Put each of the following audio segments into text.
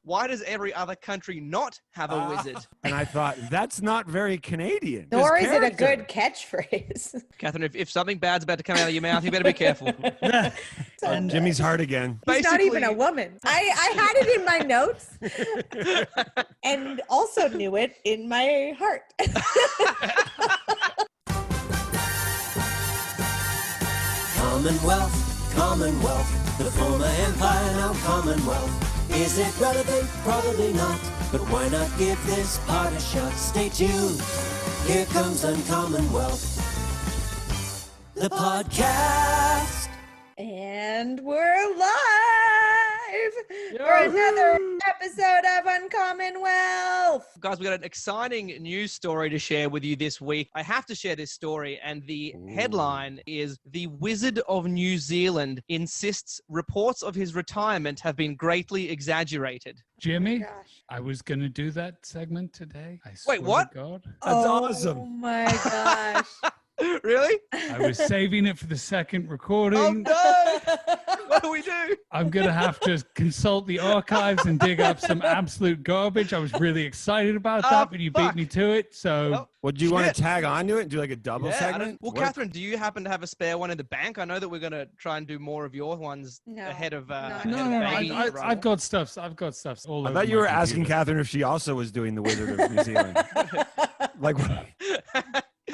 why does every other country not have a wizard? And I thought, that's not very Canadian. Nor is it a good catchphrase. Catherine, if something bad's about to come out of your mouth, you better be careful. Jimmy's hard again. He's not even a woman. I had it in my notes and also knew it in my heart. Commonwealth, Commonwealth, the former empire, now Commonwealth. Is it relevant? Probably not, but why not give this part a shot? Stay tuned, here comes Uncommonwealth, the podcast. And we're live for another episode of Uncommonwealth. Guys, we got an exciting news story to share with you this week. I have to share this story, and the headline is "The Wizard of New Zealand insists reports of his retirement have been greatly exaggerated." Jimmy, Oh gosh. I was going to do that segment today. I swear Wait, what? to God. That's Oh awesome. my gosh. Really? I was saving it for the second Oh recording. no! What do we do? I'm going to have to consult the archives and dig up some absolute garbage. I was really excited about that, but you beat me to it. So Well, Well, do you want Shit. to tag on to it and do like a double Yeah, I segment? don't- well, What- Catherine, do you happen to have a spare one in the bank? I know that we're going to try and do more of your ones No. ahead of No, ahead no, of no, Baby's I've role. got stuff. I've got stuff all I over thought you my were asking computer. Catherine if she also was doing the Wizard of New Zealand. like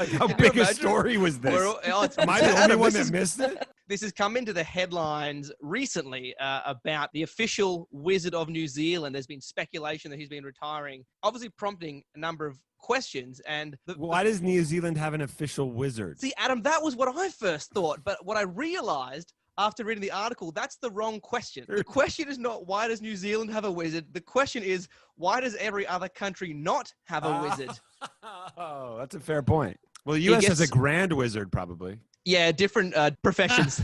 how Can you big a imagine? story was this? It's- Am I the only Adam, one this that is- missed it? This has come into the headlines recently about the official Wizard of New Zealand. There's been speculation that he's been retiring, obviously prompting a number of questions. And Why does New Zealand have an official wizard? see, Adam, that was what I first thought. But what I realized after reading the article, that's the wrong question. The question is not why does New Zealand have a wizard? The question is why does every other country not have a wizard? Oh, that's a fair point. Well, the U.S. has a grand wizard, probably. Yeah, different professions.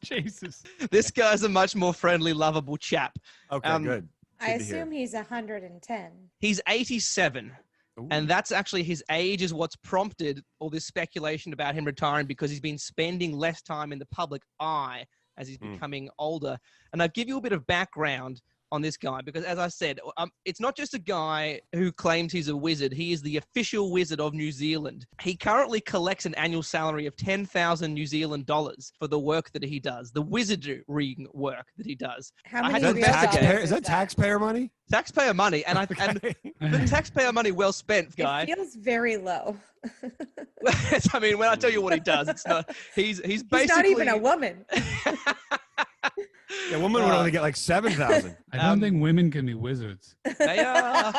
Jesus. This guy's a much more friendly, lovable chap. Okay, good. I Good to hear. assume he's 110. He's 87. Ooh. And that's actually his age is what's prompted all this speculation about him retiring because he's been spending less time in the public eye as he's becoming older. And I'll give you a bit of background on this guy because, as I said, it's not just a guy who claims he's a wizard. He is the official wizard of New Zealand. He currently collects an annual salary of 10,000 New Zealand dollars for the work that he does, the wizardry work that he does. How I many had Is to real that dollars taxpayer? is Is that taxpayer money? Taxpayer money, and Okay. and the taxpayer money well spent, guy. It feels very low. I mean, when I tell you what he does, it's not. He's basically He's not even a woman. Yeah, a woman would only get like 7,000. I don't think women can be wizards. They are.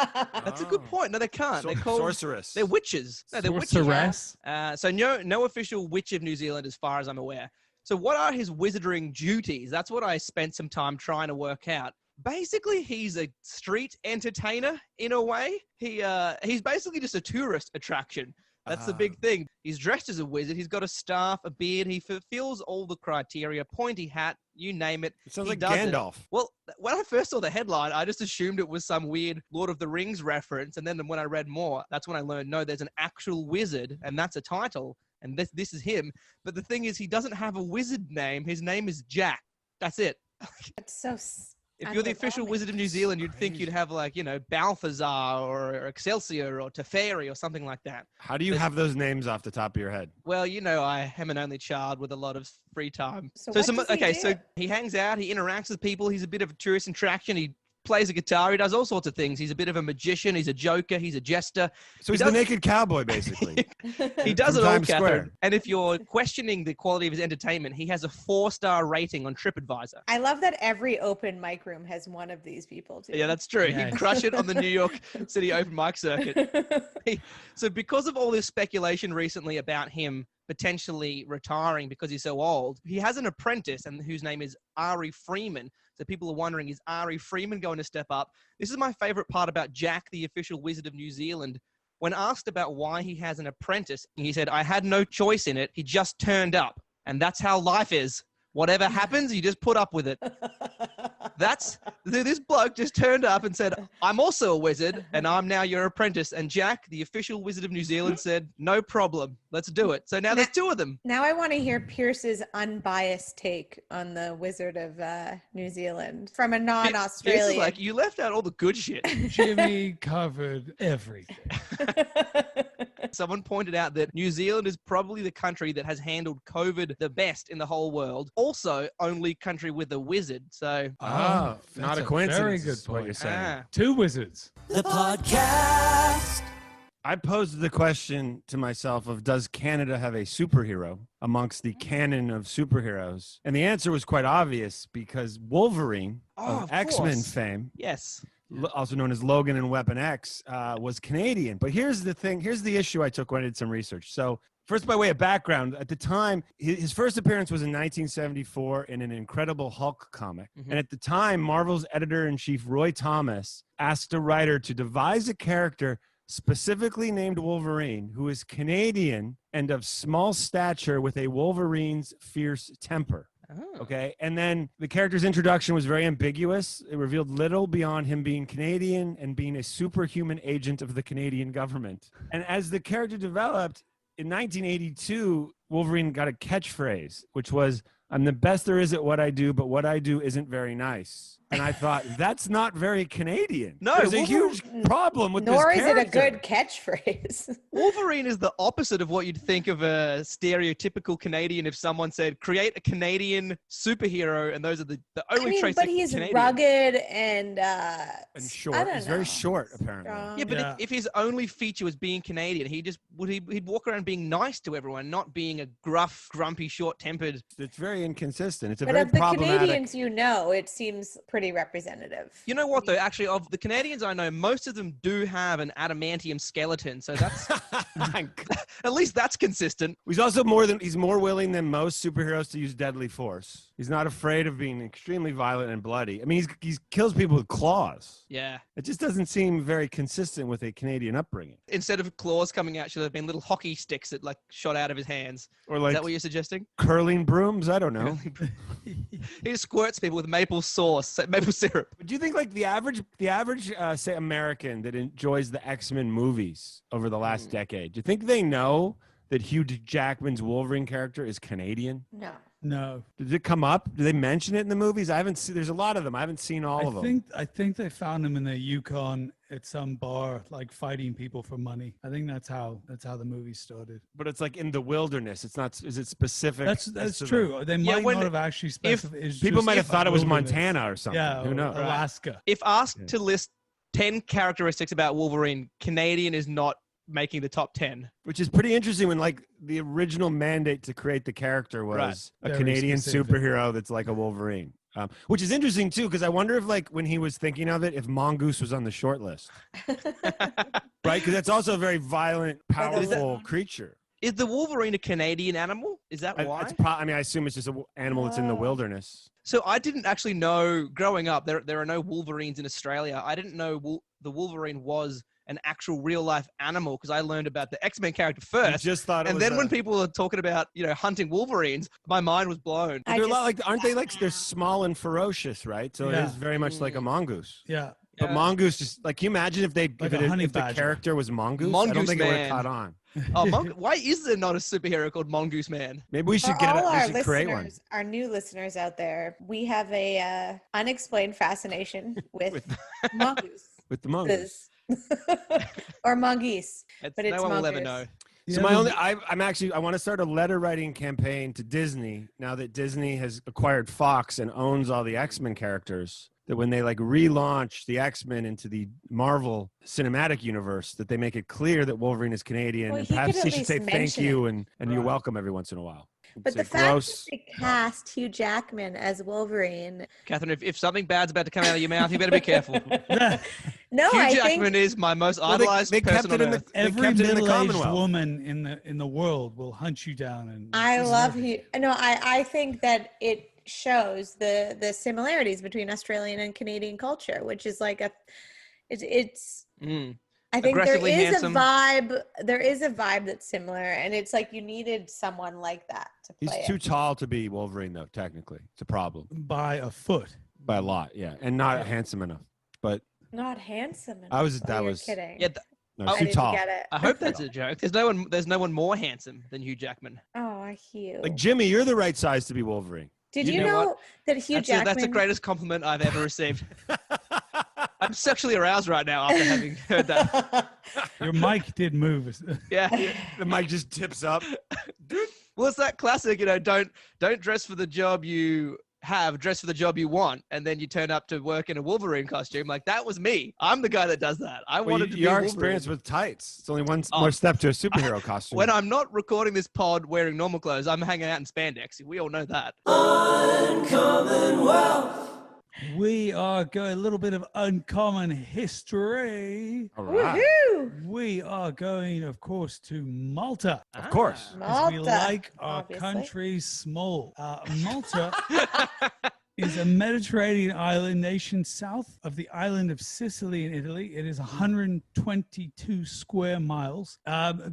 That's a good point. No, they can't. They're called Sorceress. They're witches. No, they're witches. Sorceress. So no official witch of New Zealand, as far as I'm aware. So what are his wizarding duties? That's what I spent some time trying to work out. Basically, he's a street entertainer in a way. He's basically just a tourist attraction. That's the big thing. He's dressed as a wizard. He's got a staff, a beard. He fulfills all the criteria. Pointy hat, you name it. It sounds he like does it. Gandalf. Well, when I first saw the headline, I just assumed it was some weird Lord of the Rings reference. And then when I read more, that's when I learned, no, there's an actual wizard, and that's a title. And this is him. But the thing is, he doesn't have a wizard name. His name is Jack. That's it. That's so. If you're the official underwhelming. wizard of New Zealand, you'd think you'd have like, Balthazar or Excelsior or Teferi or something like that. How do you have those names off the top of your head? Well, I am an only child with a lot of free time. So what does he so do? he hangs out, he interacts with people, he's a bit of a tourist attraction, he plays a guitar, he does all sorts of things. He's a bit of a magician, he's a joker, he's a jester. So he's He the does- naked cowboy, basically. He does From it all, Times Square. Catherine. And if you're questioning the quality of his entertainment, he has a 4-star rating on TripAdvisor. I love that every open mic room has one of these people too. Yeah, that's true. Yes. He'd crush it on the New York City open mic circuit. So because of all this speculation recently about him potentially retiring because he's so old, he has an apprentice and whose name is Ari Freeman. So people are wondering, is Ari Freeman going to step up? This is my favorite part about Jack, the official wizard of New Zealand. When asked about why he has an apprentice, he said, I had no choice in it. He just turned up. And that's how life is. Whatever happens, you just put up with it. This bloke just turned up and said, I'm also a wizard, and I'm now your apprentice. And Jack, the official wizard of New Zealand, said, no problem. Let's do it. So now there's two of them. Now I want to hear Pierce's unbiased take on the Wizard of New Zealand from a non-Australian. It's like, you left out all the good shit. Jimmy covered everything. Someone pointed out that New Zealand is probably the country that has handled COVID the best in the whole world. Also, only country with a wizard. So, not a coincidence. Very good is what point. you're saying. Two wizards. The podcast. I posed the question to myself of, does Canada have a superhero amongst the canon of superheroes? And the answer was quite obvious, because Wolverine of X-Men fame, yes, also known as Logan in Weapon X, was Canadian. But here's the thing. Here's the issue I took when I did some research. So first, by way of background, at the time, his first appearance was in 1974 in an Incredible Hulk comic. And at the time, Marvel's editor-in-chief, Roy Thomas, asked a writer to devise a character specifically named Wolverine, who is Canadian and of small stature with a Wolverine's fierce temper. Okay. And then the character's introduction was very ambiguous. It revealed little beyond him being Canadian and being a superhuman agent of the Canadian government. And as the character developed, in 1982, Wolverine got a catchphrase, which was, I'm the best there is at what I do, but what I do isn't very nice. And I thought, that's not very Canadian. No, there's a huge problem with this Nor character. is it a good catchprise. Wolverine is the opposite of what you'd think of a stereotypical Canadian if someone said, create a Canadian superhero, and those are the only traits but of he's Canadian. rugged and short. I don't He's know. very short, apparently. Strong. Yeah, but if his only feature was being Canadian, he'd walk around being nice to everyone, not being a gruff, grumpy, short-tempered. It's very inconsistent. It's a But very of the problematic. Canadians it seems pretty representative. You know what, though? Actually, of the Canadians I know, most of them do have an adamantium skeleton, so that's at least that's consistent. He's more willing than most superheroes to use deadly force. He's not afraid of being extremely violent and bloody. I mean, he kills people with claws. Yeah. It just doesn't seem very consistent with a Canadian upbringing. Instead of claws coming out, should have been little hockey sticks that shot out of his hands. Or like Is that what you're suggesting? curling brooms? I don't know. He squirts people with maple syrup. But do you think like the average say American that enjoys the X-Men movies over the last decade, do you think they know that Hugh Jackman's Wolverine character is Canadian? No. Did it come up? Did they mention it in the movies? I haven't seen. There's a lot of them. I haven't seen all of them. I think they found him in the Yukon at some bar, like fighting people for money. I think that's how the movie started. But it's like in the wilderness. It's not. Is it specific? That's true. They might not have actually specified. People might have thought it was Montana or something. Yeah, who knows? Alaska. If asked to list 10 characteristics about Wolverine, Canadian is not making the top 10. Which is pretty interesting when like the original mandate to create the character was a Very Canadian specific. superhero that's like a Wolverine. Which is interesting too, because I wonder if like when he was thinking of it, if Mongoose was on the short list. Right? Because that's also a very violent, powerful creature. Is the Wolverine a Canadian animal? Is that why? I assume it's just an animal that's in the wilderness. So I didn't actually know, growing up, there are no Wolverines in Australia. I didn't know the Wolverine was an actual real life animal because I learned about the X-Men character first. You just thought it and was then when people are talking about, hunting Wolverines, my mind was blown. They're a lot like, aren't they like, they're small and ferocious, right? So it is very much like a mongoose. Yeah. But mongoose just like, can you imagine if Like if the character was mongoose? I Mongoose don't think it would have Man. caught on. Why is there not a superhero called Mongoose Man? Maybe we should create one. Our new listeners out there, we have a unexplained fascination with mongoose. With the mongoose. Or mongoose. But it's no one will ever mongoose. know. So I want to start a letter writing campaign to Disney now that Disney has acquired Fox and owns all the X-Men characters, that when they like relaunch the X-Men into the Marvel cinematic universe, that they make it clear that Wolverine is Canadian, Well, and he perhaps could he at should say least thank mention you it. and you're welcome every once in a while. But the It's fact gross. that they cast Hugh Jackman as Wolverine. Catherine, if something bad's about to come out of your mouth, you better be careful. No, Hugh I Jackman think is my most idolized person on earth. Every kept it in the middle-aged Commonwealth. woman in the world will hunt you down. And I love Hugh. No, I think that it shows the similarities between Australian and Canadian culture, which is like it's. I think there Aggressively is handsome. a vibe. There is a vibe that's similar, and it's like you needed someone like that to play He's it. too tall to be Wolverine, though. Technically, it's a problem. by a foot. by a lot. Yeah, and not handsome enough. But Not handsome enough. that You're was kidding. Yeah, no, I too didn't tall. get it. I hope that's a joke. There's no one more handsome than Hugh Jackman. Oh, Hugh. Like Jimmy, you're the right size to be Wolverine. Did You you know know that Hugh Jackman? That's the greatest compliment I've ever received. I'm sexually aroused right now after having heard that. Your mic did move. Yeah. The mic just tips up. Well, it's that classic, don't dress for the job you have, dress for the job you want, and then you turn up to work in a Wolverine costume. Like, that was me. I'm the guy that does that. I wanted to be Your Wolverine. experience with tights. It's only one more step to a superhero costume. When I'm not recording this pod wearing normal clothes, I'm hanging out in spandex. We all know that. Uncommon Wealth. We are going a little bit of uncommon history. All right. Woohoo! We are going, of course, to Malta. Of course. As we Malta, like our obviously. country small. Malta is a Mediterranean island nation south of the island of Sicily in Italy. It is 122 square miles.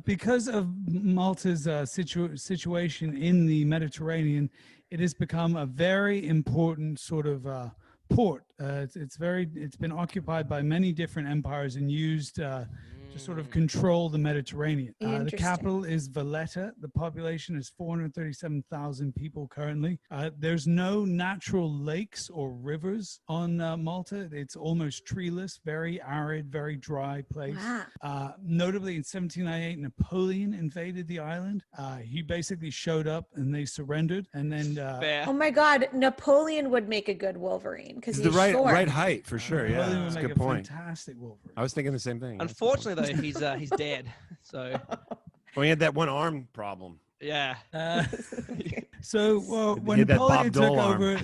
Because of Malta's situation in the Mediterranean, it has become a very important sort of port. It's been occupied by many different empires and used to sort of control the Mediterranean. The Interesting. capital is Valletta. The population is 437,000 people currently. There's no natural lakes or rivers on Malta. It's almost treeless, very arid, very dry place. Wow. Notably, in 1798, Napoleon invaded the island. He basically showed up and they surrendered. And then Fair. Oh my God, Napoleon would make a good Wolverine because It's he's the short. right height for sure. Yeah, Napoleon that's would a make good point. fantastic Wolverine. I was thinking the same thing. Unfortunately, though, he's dead. So, well, he had that one arm problem. yeah. So when had that Napoleon Bob took Dole arm. over,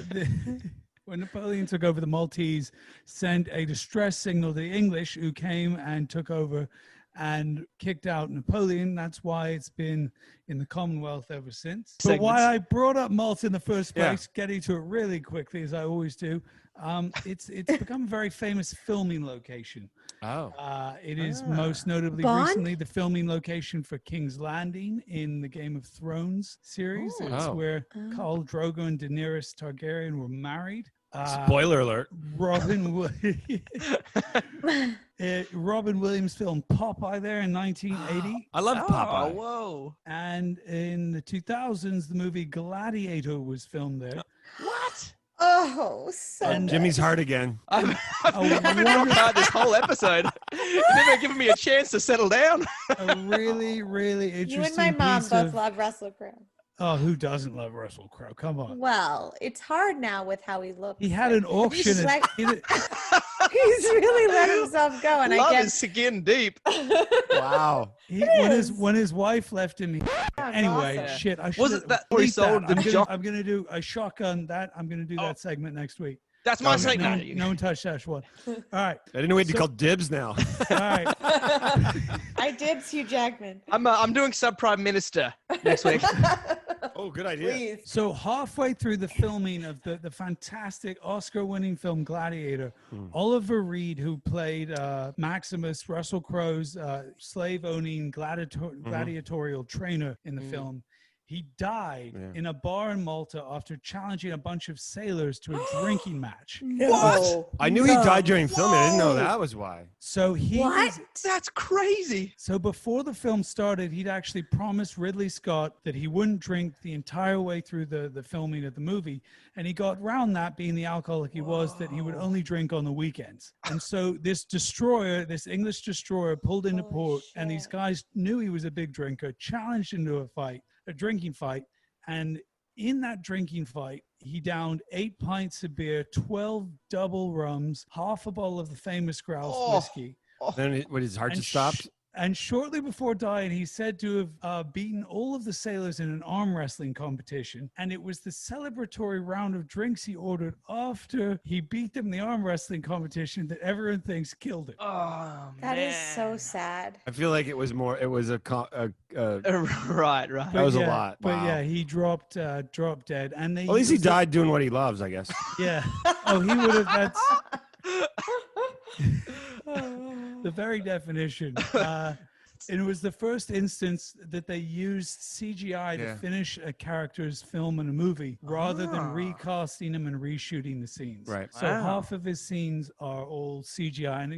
when Napoleon took over, the Maltese sent a distress signal to the English, who came and took over and kicked out Napoleon. That's why it's been in the Commonwealth ever since. But why I brought up Malta in the first place, getting to it really quickly as I always do, it's become a very famous filming location. Oh. It is most notably Bond? recently the filming location for King's Landing in the Game of Thrones series. It's where Khal Drogo and Daenerys Targaryen were married. Spoiler alert. Robin Williams filmed Popeye there in 1980. I love Popeye. Oh, whoa. And in the 2000s, the movie Gladiator was filmed there. What? Oh, so And Jimmy's hard again. I've been rock hard this whole episode. You've never given me a chance to settle down. A really, really interesting you and my mom piece both of- love Russell Crowe. Oh, who doesn't love Russell Crowe? Come on. Well, it's hard now with how he looks. He had an auction. He's, at- he's really let himself go, and Love I is skin deep. Wow. when his wife left him. Anyway, awesome. shit. I Was should it that he sold the job? I'm gonna do a shotgun that. I'm gonna do that segment next week. That's my Okay. segment. No one touched that one. All right. I didn't know we had to call dibs now. All right. I dibs Hugh Jackman. I'm doing sub-prime minister next week. Oh, good idea. Please. So halfway through the filming of the fantastic Oscar-winning film Gladiator, Oliver Reed, who played Maximus, Russell Crowe's slave-owning gladiatorial trainer in the film, he died in a bar in Malta after challenging a bunch of sailors to a drinking match. No. I knew he died during filming. I didn't know that was why. So he What? That's crazy. So before the film started, he'd actually promised Ridley Scott that he wouldn't drink the entire way through the filming of the movie. And he got around that, being the alcoholic he was, that he would only drink on the weekends. And so this destroyer, this English destroyer, pulled into port, and these guys knew he was a big drinker, challenged him to a drinking fight. And in that drinking fight, he downed 8 pints of beer, 12 double rums, half a bottle of the famous Grouse whiskey. Then his heart just stopped. And shortly before dying, he's said to have beaten all of the sailors in an arm wrestling competition. And it was the celebratory round of drinks he ordered after he beat them in the arm wrestling competition that everyone thinks killed him. Oh, That man. is so sad. I feel like it was more. It was Right. That was a lot. But Wow. yeah, he dropped dead. And they At least he died doing what he loves, I guess. Yeah. Oh, he would have. That's the very definition. And it was the first instance that they used CGI to finish a character's film in a movie rather than recasting him and reshooting the scenes. Right. So half of his scenes are all CGI, and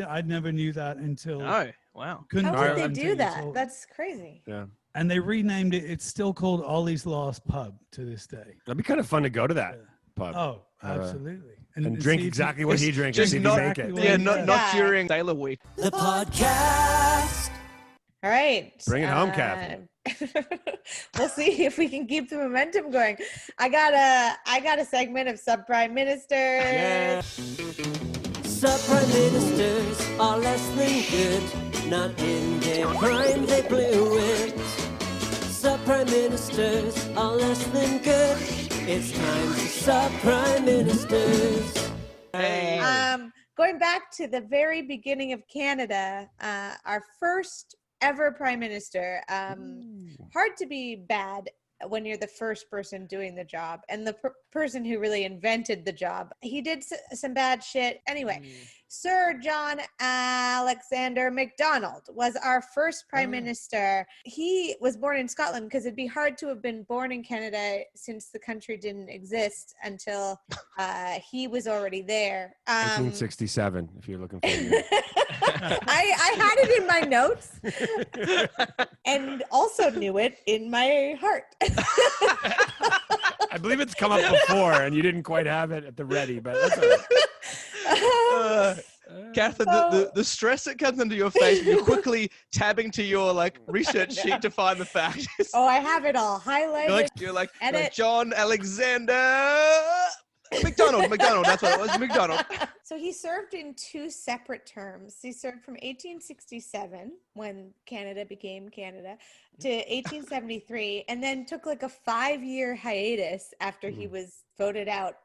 I never knew that until. Oh, wow. How did they do that? That's crazy. Yeah. And they renamed it. It's still called Ollie's Lost Pub to this day. That'd be kind of fun to go to that pub. Oh, absolutely. And drink exactly what he drinks. Just and not, make it. yeah, not during Sailor Week. The podcast. All right. Bring it home, Kath. We'll see if we can keep the momentum going. I got a segment of subprime ministers. Yeah. Subprime ministers are less than good. Not in their prime, they blew it. Subprime ministers are less than good. It's time for subprime ministers. Hey. Going back to the very beginning of Canada, our first ever prime minister. Hard to be bad when you're the first person doing the job and the person who really invented the job. He did some bad shit. Anyway, Sir John Alexander MacDonald was our first prime minister. He was born in Scotland because it'd be hard to have been born in Canada since the country didn't exist until he was already there. 1967, if you're looking for it. I had it in my notes and also knew it in my heart. I believe it's come up before and you didn't quite have it at the ready, but that's all right. Katherine, the stress that comes into your face when you're quickly tabbing to your research sheet to find the facts. Oh, I have it all highlighted. You're like John Alexander MacDonald, that's what it was, MacDonald. So he served in two separate terms. He served from 1867, when Canada became Canada, to 1873, and then took like a 5-year hiatus after he was voted out,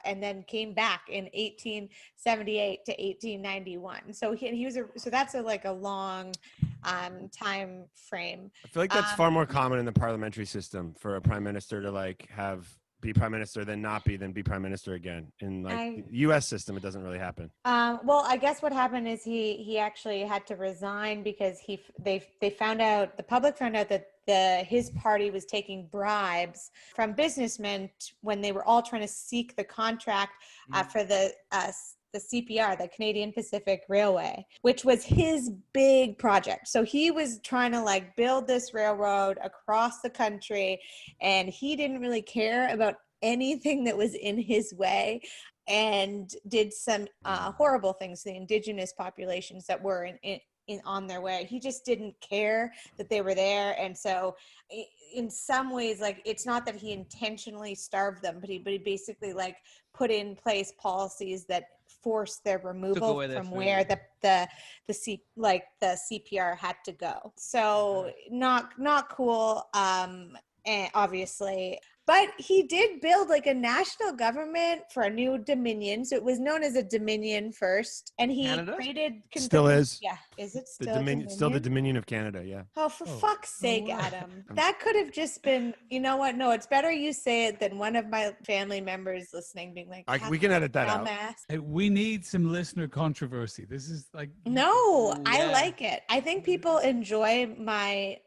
and then came back in 1878 to 1891. So he was so that's a long time frame. I feel like that's far more common in the parliamentary system for a prime minister to be prime minister than not be prime minister again. In the U.S. system, it doesn't really happen. Well, I guess what happened is he actually had to resign because the public found out that his party was taking bribes from businessmen when they were all trying to seek the contract for the CPR, the Canadian Pacific Railway, which was his big project. So he was trying to build this railroad across the country, and he didn't really care about anything that was in his way, and did some horrible things to the indigenous populations that were on their way. He just didn't care that they were there. And so in some ways, it's not that he intentionally starved them, but he basically put in place policies that forced their removal from where the CPR had to go. So not cool, obviously. But he did build a national government for a new dominion. So it was known as a dominion first. And he created... Still is. Yeah. Is it still Dominion? Still the Dominion of Canada, yeah. Oh, for fuck's sake, Adam. That could have just been... You know what? No, it's better you say it than one of my family members listening being like... we can edit that out. Hey, we need some listener controversy. This is No, I like it. I think people enjoy my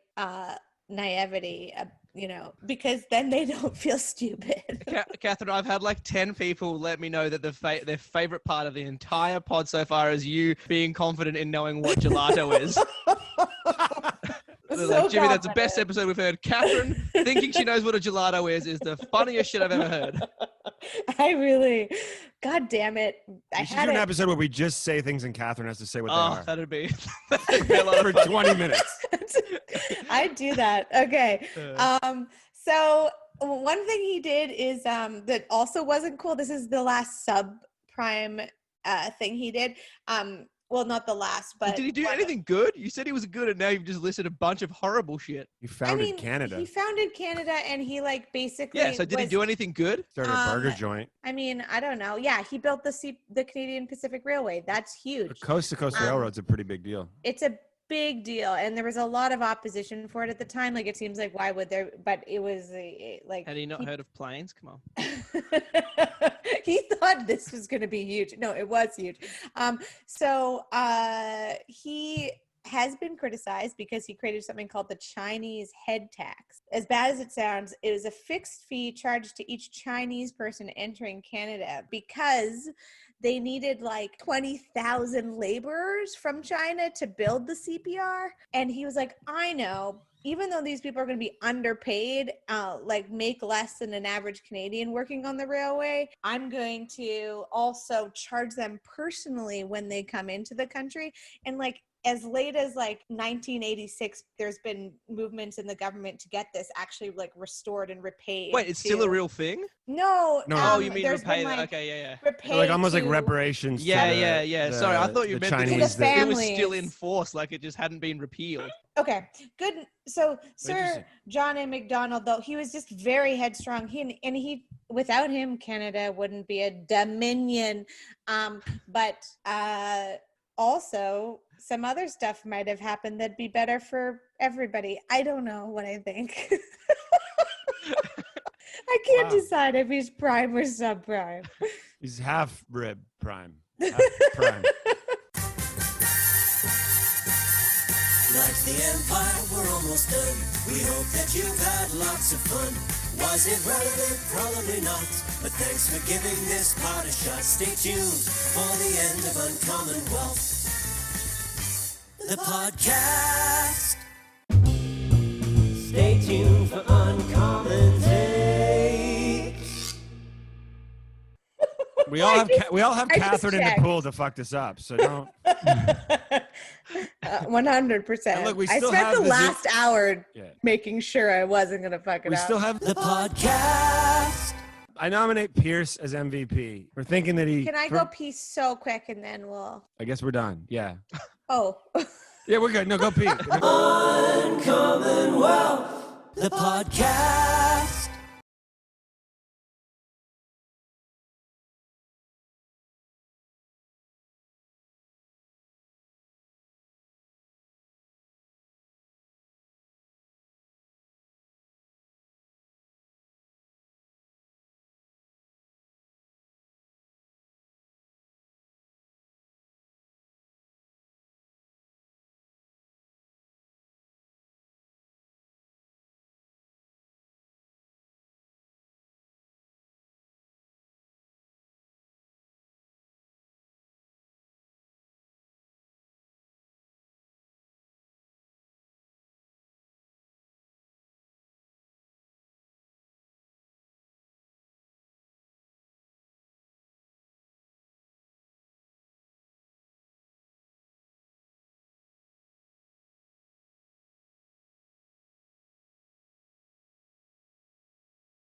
naivety, because then they don't feel stupid. Katherine, I've had 10 people let me know that their favorite part of the entire pod so far is you being confident in knowing what gelato is. So Jimmy, that's the best episode we've heard. Katherine thinking she knows what a gelato is the funniest shit I've ever heard. God damn it. We should do an episode where we just say things and Katherine has to say what they are. That'd be a lot for 20 minutes. I'd do that. Okay. So one thing he did is that also wasn't cool. This is the last subprime thing he did. Well, not the last, but... Did he do anything good? You said he was good, and now you've just listed a bunch of horrible shit. He founded Canada. He founded Canada, and he basically... Yeah, so did he do anything good? Started a burger joint. I don't know. Yeah, he built the Canadian Pacific Railway. That's huge. The coast-to-coast railroad's a pretty big deal. It's a big deal, and there was a lot of opposition for it at the time. It seems like why would there? But it was Had he not heard of planes? Come on. He thought this was going to be huge. No, it was huge. So he has been criticized because he created something called the Chinese head tax. As bad as it sounds, it was a fixed fee charged to each Chinese person entering Canada because they needed like 20,000 laborers from China to build the CPR. And he was like, I know, even though these people are going to be underpaid, like make less than an average Canadian working on the railway, I'm going to also charge them personally when they come into the country. And like, as late as like 1986, there's been movements in the government to get this actually like restored and repaid. Wait, it's still a real thing? No. Oh, you mean there's repay? been, like, okay, yeah. repaid Like almost like to- reparations. to Yeah. the- Sorry, I thought you the meant Chinese. the it was still families. in force, like it just hadn't been repealed. Okay, good. So Sir Interesting. John A. MacDonald, though, he was just very headstrong. He without him, Canada wouldn't be a dominion. But also some other stuff might have happened that'd be better for everybody. I don't know what I think. I can't Wow. decide if he's prime or subprime. He's half rib prime. Half prime. Like the Empire, we're almost done. We hope that you've had lots of fun. Was it relevant? Probably not. But thanks for giving this part a shot. Stay tuned for the end of Uncommon Wealth, the podcast. Stay tuned for Uncommon Takes. We all have I just Katherine in the checked. pool to fuck this up. So don't. 100%. And look, we I still spent have the the last hour Yeah. making sure I wasn't going to fuck it We up. still have. The podcast. I nominate Piers as MVP. We're thinking that he. Can I go pee so quick and then we'll... I guess we're done. Yeah. Oh. Yeah, we're good. No, go pee. Uncommon Wealth, the podcast.